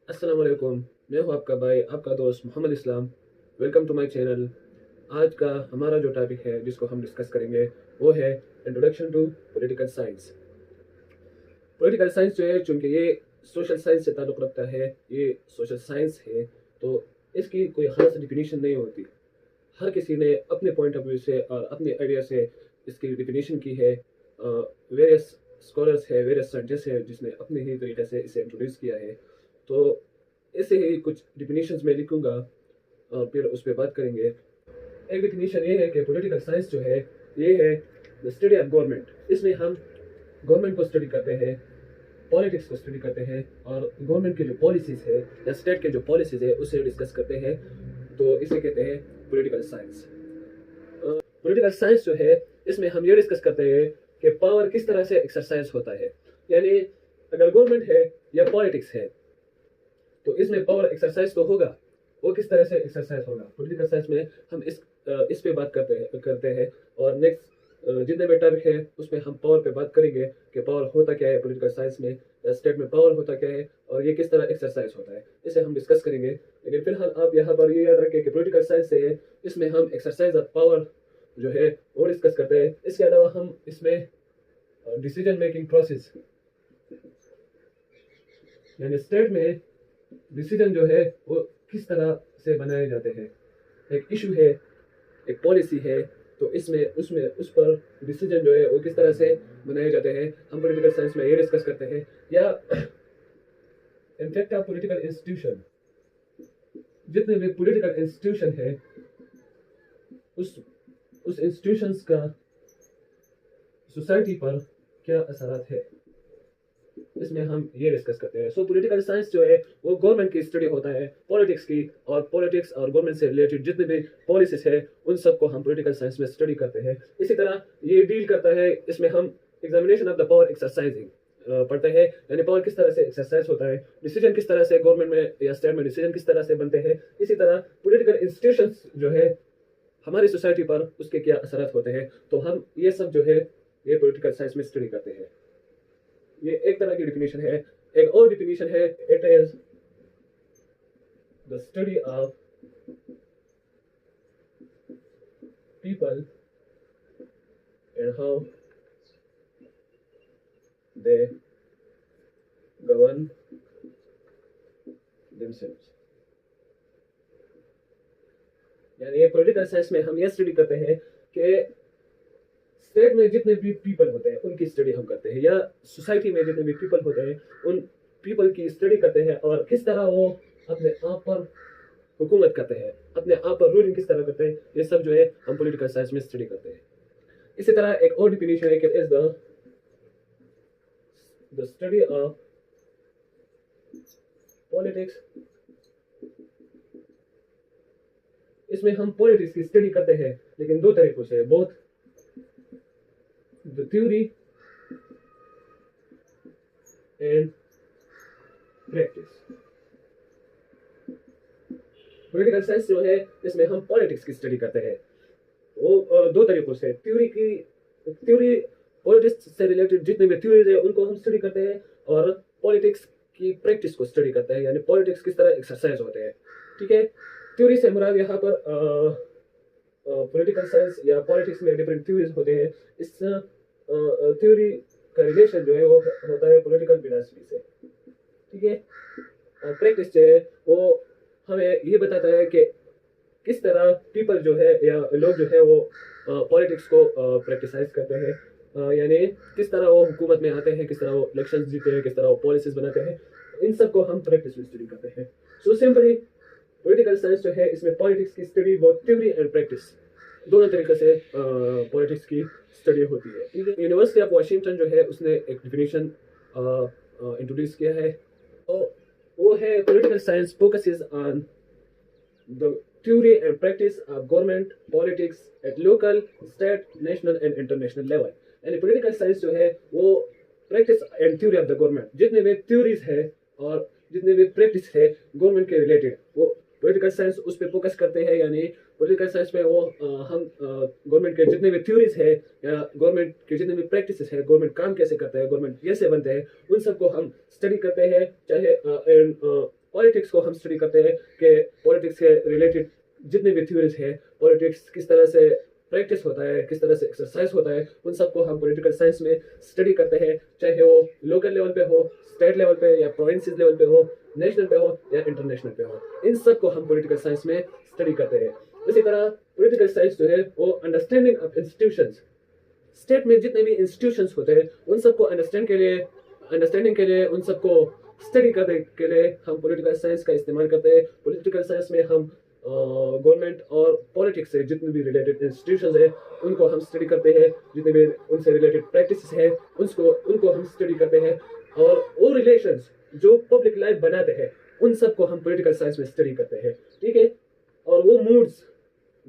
अस्सलाम वालेकुम। मैं हूं आपका भाई, आपका दोस्त Mohammad Islam. Welcome to my channel. आज का हमारा जो टॉपिक है जिसको हम डिस्कस करेंगे वो है introduction to political science. Political science जो है, चूंकि ये सोशल साइंस से ताल्लुक़ रखता है, ये सोशल साइंस है, तो इसकी कोई ख़ास डिफिनीशन नहीं होती। हर किसी ने अपने पॉइंट ऑफ व्यू से और अपने आइडिया से इसकी डिफिनीशन की है। वेरियस स्कॉलर्स है, वेरियस साइंटिस्ट है जिसने अपने ही तरीके से इसे इंट्रोड्यूस किया है। तो ऐसे ही कुछ डिफिनीशंस मैं लिखूंगा और फिर उस पर बात करेंगे। एक डिफिनीशन ये है कि पॉलिटिकल साइंस जो है, ये है द स्टडी ऑफ गवर्नमेंट। इसमें हम गवर्नमेंट को स्टडी करते हैं, पॉलिटिक्स को स्टडी करते हैं और गवर्नमेंट की जो पॉलिसीज है या स्टेट के जो पॉलिसीज है उसे डिस्कस करते हैं। तो इसे कहते हैं पॉलिटिकल साइंस। पॉलिटिकल साइंस जो है, इसमें हम ये डिस्कस करते हैं कि पावर किस तरह से एक्सरसाइज होता है। यानी अगर गवर्नमेंट है या पॉलिटिक्स है तो इसमें पावर एक्सरसाइज तो होगा, वो किस तरह से एक्सरसाइज होगा। पॉलिटिकल साइंस में हम इस पे बात करते हैं और नेक्स्ट जितने भी टर्म है उसमें हम पावर पे बात करेंगे कि पावर होता क्या है पॉलिटिकल साइंस में, या स्टेट में पावर होता क्या है और ये किस तरह एक्सरसाइज होता है, इसे हम डिस्कस करेंगे। लेकिन फिलहाल आप यहाँ पर ये याद रखें कि पॉलिटिकल साइंस से है, इसमें हम एक्सरसाइज ऑफ पावर जो है वो डिस्कस करते हैं। इसके अलावा हम इसमें डिसीजन मेकिंग प्रोसेस, यानी स्टेट में डिसीजन जो है वो किस तरह से बनाए जाते हैं। एक इशू है, एक पॉलिसी है, तो इसमें उसमें उस पर डिसीजन जो है वो किस तरह से बनाए जाते हैं, हम पॉलिटिकल साइंस में ये डिस्कस करते हैं। या इनफैक्ट आप पॉलिटिकल इंस्टीट्यूशन, जितने भी पॉलिटिकल इंस्टीट्यूशन है उस इंस्टीट्यूशंस का सोसाइटी पर क्या असरात है, इसमें हम ये डिस्कस करते हैं। सो पॉलिटिकल साइंस जो है वो गवर्नमेंट की स्टडी होता है, पॉलिटिक्स की, और पॉलिटिक्स और गवर्नमेंट से रिलेटेड जितने भी पॉलिसीज है उन सबको हम पॉलिटिकल साइंस में स्टडी करते हैं। इसी तरह ये डील करता है, इसमें हम examination of the power exercising पढ़ते हैं, यानी पावर किस तरह से एक्सरसाइज होता है, डिसीजन किस तरह से गवर्नमेंट में या स्टेट में डिसीजन किस तरह से बनते हैं। इसी तरह पॉलिटिकल इंस्टीट्यूशंस जो है हमारी सोसाइटी पर उसके क्या असर होते हैं, तो हम ये सब जो है ये पॉलिटिकल साइंस में स्टडी करते हैं। ये एक तरह की डिफिनेशन है। एक और डिफिनेशन है, it is the study of people and how they govern themselves. यानी ये पॉलिटिकल साइंस में हम ये स्टडी करते हैं कि स्टेट में जितने भी पीपल होते हैं उनकी स्टडी हम करते हैं, या सोसाइटी में जितने भी पीपल होते हैं उन पीपल की स्टडी करते हैं और किस तरह वो अपने आप पर हुकूमत करते हैं, अपने आप पर रूलिंग किस तरह करते हैं। ये सब जो है हम पॉलिटिकल साइंस में स्टडी करते हैं। इसी तरह एक और डिफिनेशन है कि is the study of politics. इसमें हम पॉलिटिक्स की स्टडी करते हैं, लेकिन दो तरीकों से, both the theory and practice. Political science जो है इसमें हम पॉलिटिक्स की स्टडी करते हैं, वो दो तरीकों से। थ्योरी पॉलिटिक्स से रिलेटेड जितने भी थ्योरीज है उनको हम स्टडी करते हैं, और पॉलिटिक्स की प्रैक्टिस को स्टडी करते हैं, यानी पॉलिटिक्स किस तरह एक्सरसाइज होते हैं। ठीक है, थ्योरी से मुराद यहाँ पर पॉलिटिकल साइंस या पॉलिटिक्स में डिफरेंट थ्योरीज होते हैं। इस थ्योरी का रिलेशन जो है वो होता है पॉलिटिकल फिलॉसफी से। ठीक है, प्रैक्टिस जो है वो हमें ये बताता है कि किस तरह पीपल जो है या लोग जो है वो पॉलिटिक्स को प्रैक्टिसाइज करते हैं, यानी किस तरह वो हुकूमत में आते हैं, किस तरह वो इलेक्शन जीते हैं, किस तरह वो पॉलिसीज बनाते हैं। इन सब को हम प्रैक्टिस में स्टडी करते हैं। सो सिंपली पॉलिटिकल साइंस जो है इसमें पॉलिटिक्स की स्टडी, वो थ्योरी एंड प्रैक्टिस दोनों तरीके से पॉलिटिक्स की स्टडी होती है। ठीक है, यूनिवर्सिटी ऑफ वाशिंगटन जो है उसने एक डिफिनेशन इंट्रोड्यूस किया है, तो वो है political science focuses on the theory and practice of government politics at local, state, national and international level। यानी पॉलिटिकल साइंस जो है वो practice and theory of the government, जितने भी थ्योरीज है और जितने भी प्रैक्टिस है गवर्नमेंट के रिलेटेड, वो पॉलिटिकल साइंस उस पर फोकस करते हैं। यानी पॉलिटिकल साइंस में वो हम गवर्नमेंट के जितने भी थ्योरीज है या गवर्नमेंट के जितने भी प्रैक्टिस है, गवर्नमेंट काम कैसे करता है, गवर्नमेंट कैसे बनते हैं, उन सबको हम स्टडी करते हैं। चाहे पॉलिटिक्स को हम स्टडी करते हैं कि पॉलिटिक्स के रिलेटेड जितने भी थ्योरीज है, पॉलिटिक्स किस तरह से प्रैक्टिस होता है, किस तरह से एक्सरसाइज होता है, उन सबको हम पॉलिटिकल साइंस में स्टडी करते हैं, चाहे वो लोकल लेवल पे हो, स्टेट लेवल पे या प्रोविंसेस लेवल पे हो, नेशनल पे हो या इंटरनेशनल पे हो। इन सब को हम पॉलिटिकल साइंस में स्टडी करते हैं। इसी तरह पॉलिटिकल साइंस जो है वो अंडरस्टैंडिंग ऑफ इंस्टीट्यूशंस, स्टेट में जितने भी इंस्टीट्यूशंस होते हैं उन सबको अंडरस्टैंडिंग के लिए उन सबको स्टडी करने के लिए हम पॉलिटिकल साइंस का इस्तेमाल करते हैं। पॉलिटिकल साइंस में हम गवर्नमेंट और पॉलिटिक्स से जितने भी रिलेटेड इंस्टीट्यूशंस है उनको हम स्टडी करते हैं, जितने भी उनसे रिलेटेड प्रैक्टिसेस है उनको हम स्टडी करते हैं, और वो रिलेशंस जो पब्लिक लाइफ बनाते हैं उन सबको हम पॉलिटिकल साइंस में स्टडी करते हैं। ठीक है, और वो मूड्स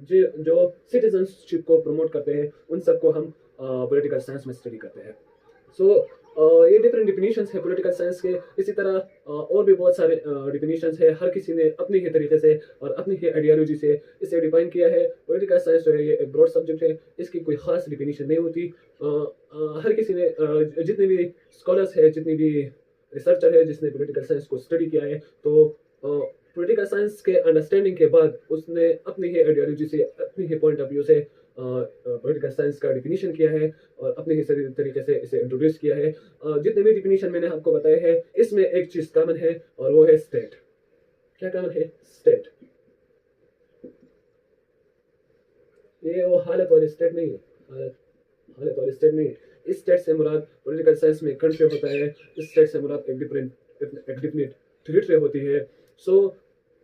जो सिटीजनशिप को प्रमोट करते हैं उन सबको हम पॉलिटिकल साइंस में स्टडी करते हैं। सो ये डिफरेंट डिफिनीशंस है पॉलिटिकल साइंस के। इसी तरह और भी बहुत सारे डिफिनीशंस है, हर किसी ने अपनी ही तरीके से और अपनी ही आइडियोलॉजी से इसे डिफाइन किया है। पॉलिटिकल साइंस जो है ये एक ब्रॉड सब्जेक्ट है, इसकी कोई खास डिफिनीशन नहीं होती। हर किसी ने जितने भी स्कॉलर्स है, जितनी भी रिसर्चर है जिसने पॉलिटिकल साइंस को स्टडी किया है, तो पॉलिटिकल साइंस के अंडरस्टैंडिंग के बाद उसने अपनी ही आइडियोलॉजी से, अपनी ही पॉइंट ऑफ व्यू से पॉलिटिकल साइंस का डिफिनीशन किया है और अपने ही तरीके से इसे इंट्रोड्यूस किया है। जितने भी डिफिनीशन मैंने आपको बताए हैं इसमें एक चीज कॉमन है और वो है स्टेट। क्या कॉमन है? स्टेट। ये वो हालत वाली स्टेट नहीं है, हालत वाली स्टेट नहीं है। इस स्टेट से मुराद पॉलिटिकल साइंस में कंट्री होता है, इस स्टेट से मुराद एक डिफरेंट टेरिटरी होती है। सो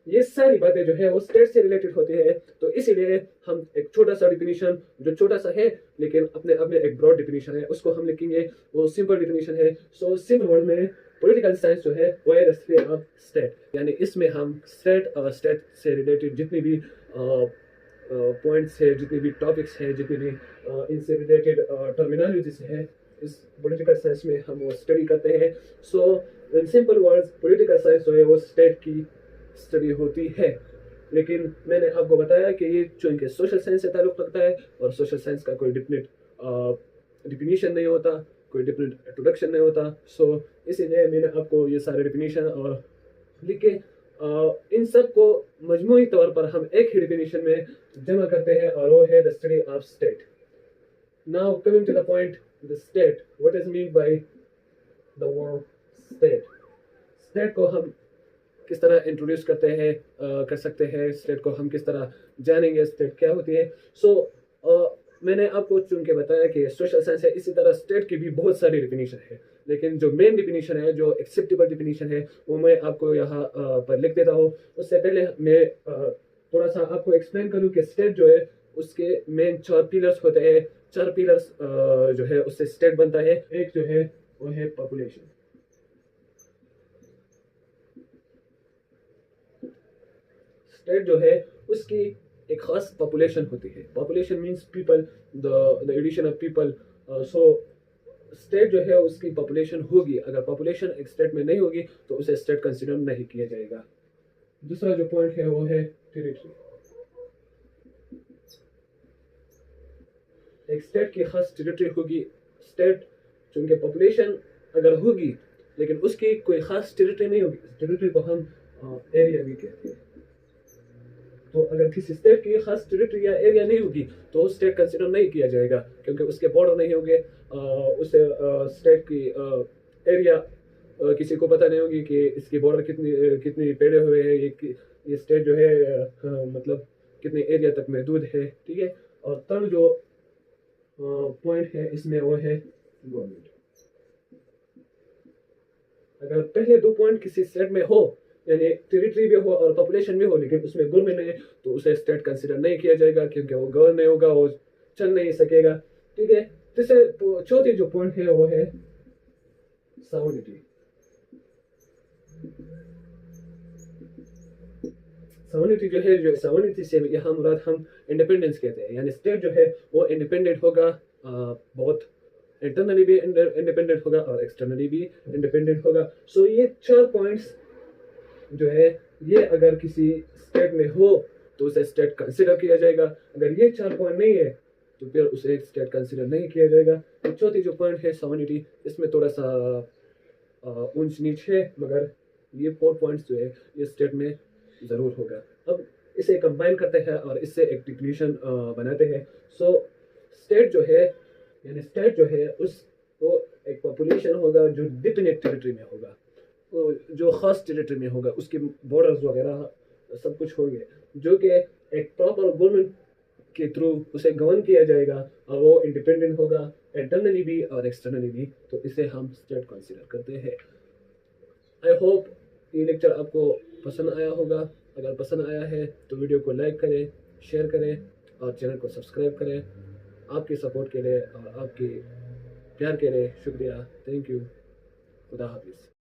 ये सारी बातें जो है वो स्टेट से रिलेटेड होती है। तो इसीलिए हम एक छोटा सा डिफिनीशन, जो छोटा सा है लेकिन अपने आप में एक ब्रॉड डिफिनीशन है, उसको हम लिखेंगे। वो सिंपल डिफिनीशन है। सो सिंपल वर्ड में पॉलिटिकल साइंस जो है वो है द स्फीयर ऑफ स्टेट, यानी इसमें हम स्टेट और स्टेट से रिलेटेड जितनी भी पॉइंट्स है, जितनी भी टॉपिक्स है, जितनी भी इनसे रिलेटेड टर्मिनोलॉजीज है, इस पॉलिटिकल साइंस में हम वो स्टडी करते हैं। So in simple words political science जो है वो स्टेट की स्टडी होती है। लेकिन मैंने आपको बताया कि ये चूंकि सोशल साइंस से ताल्लुक रखता है और सोशल साइंस का कोई डिफिनेट डिफिनीशन नहीं होता, कोई डिफिनेट इंट्रोडक्शन नहीं होता। सो इसीलिए मैंने आपको ये सारे डिफिनीशन और लिख के इन सब को मजमूई तौर पर हम एक ही डिफिनीशन में जमा करते हैं और वो है the study of state. Now coming to the point, the state, what is mean by the word state. State को हम किस तरह इंट्रोड्यूस करते हैं, कर सकते हैं, स्टेट को हम किस तरह जानेंगे, स्टेट क्या होती है। सो मैंने आपको चुन के बताया कि सोशल साइंस है, इसी तरह स्टेट की भी बहुत सारी डिफिनीशन है, लेकिन जो मेन डिफिनीशन है, जो एक्सेप्टेबल डिफिनीशन है, वो मैं आपको यहाँ पर लिख देता हूँ। उससे पहले मैं थोड़ा सा आपको एक्सप्लेन करूँ कि स्टेट जो है उसके मेन 4 पिलर्स होते हैं। 4 पिलर्स जो है उससे स्टेट बनता है। एक जो है वो है पॉपुलेशन। स्टेट जो है उसकी एक खास पॉपुलेशन होती है। Population means people, the addition of people. So state जो है उसकी पॉपुलेशन होगी। अगर पॉपुलेशन एक स्टेट में नहीं होगी तो उसे स्टेट कंसिडर नहीं किया जाएगा। दूसरा जो पॉइंट है वो है टेरिटरी। एक स्टेट की खास टेरिटरी होगी। स्टेट चूंकि पॉपुलेशन अगर होगी लेकिन उसकी कोई खास टेरिटरी नहीं होगी, टेरिटरी को हम एरिया भी कहते हैं। तो अगर किसी स्टेट की खास टेरिटरी या एरिया नहीं होगी तो स्टेट कंसिडर नहीं किया जाएगा, क्योंकि उसके बॉर्डर नहीं होंगे। उसे स्टेट की एरिया किसी को पता नहीं होगी कि इसकी बॉर्डर कितनी पेड़े हुए हैं, ये स्टेट जो है मतलब कितने एरिया तक महदूद है। ठीक है। और थर्ड जो पॉइंट है इसमें वो है गवर्नमेंट। अगर पहले 2 पॉइंट किसी स्टेट में हो, यानी टेरिटरी भी हो और पॉपुलेशन भी हो, लेकिन उसमें गवर्नमेंट नहीं है, तो उसे स्टेट कंसिडर नहीं किया जाएगा, क्योंकि वो गवर्न नहीं होगा, वो चल नहीं सकेगा। ठीक है। तीसरे चौथी जो पॉइंट है वो है सॉवरेनिटी। सॉवरेनिटी जो है, जो सॉवरेनिटी से यहाँ मुराद हम इंडिपेंडेंस कहते हैं, यानी स्टेट जो है वो इंडिपेंडेंट होगा, बहुत इंटरनली भी इंडिपेंडेंट होगा और एक्सटर्नली भी इंडिपेंडेंट होगा। सो ये 4 पॉइंट्स जो है ये अगर किसी स्टेट में हो तो उसे स्टेट कंसिडर किया जाएगा। अगर ये 4 पॉइंट नहीं है तो फिर उसे स्टेट कंसिडर नहीं किया जाएगा। तो चौथी जो पॉइंट है सॉवरेनिटी, इसमें थोड़ा सा ऊंच नीच है, मगर ये 4 पॉइंट्स जो है ये स्टेट में ज़रूर होगा। अब इसे कंबाइन करते हैं और इससे एक डिफिनीशन बनाते हैं। सो स्टेट जो है, यानी स्टेट जो है उसको एक पॉपुलेशन होगा जो डिफिनेट टेरिटरी में होगा, तो जो खास टेरिटरी में होगा, उसके बॉर्डर्स वगैरह सब कुछ होंगे, जो कि एक प्रॉपर गवर्नमेंट के थ्रू उसे गवर्न किया जाएगा और वो इंडिपेंडेंट होगा इंटरनली भी और एक्सटर्नली भी। तो इसे हम स्टेट कंसीडर करते हैं। आई होप ये लेक्चर आपको पसंद आया होगा। अगर पसंद आया है तो वीडियो को लाइक करें, शेयर करें और चैनल को सब्सक्राइब करें। आपकी सपोर्ट के लिए और आपके प्यार के लिए शुक्रिया। Thank you. खुदा हाफिज़।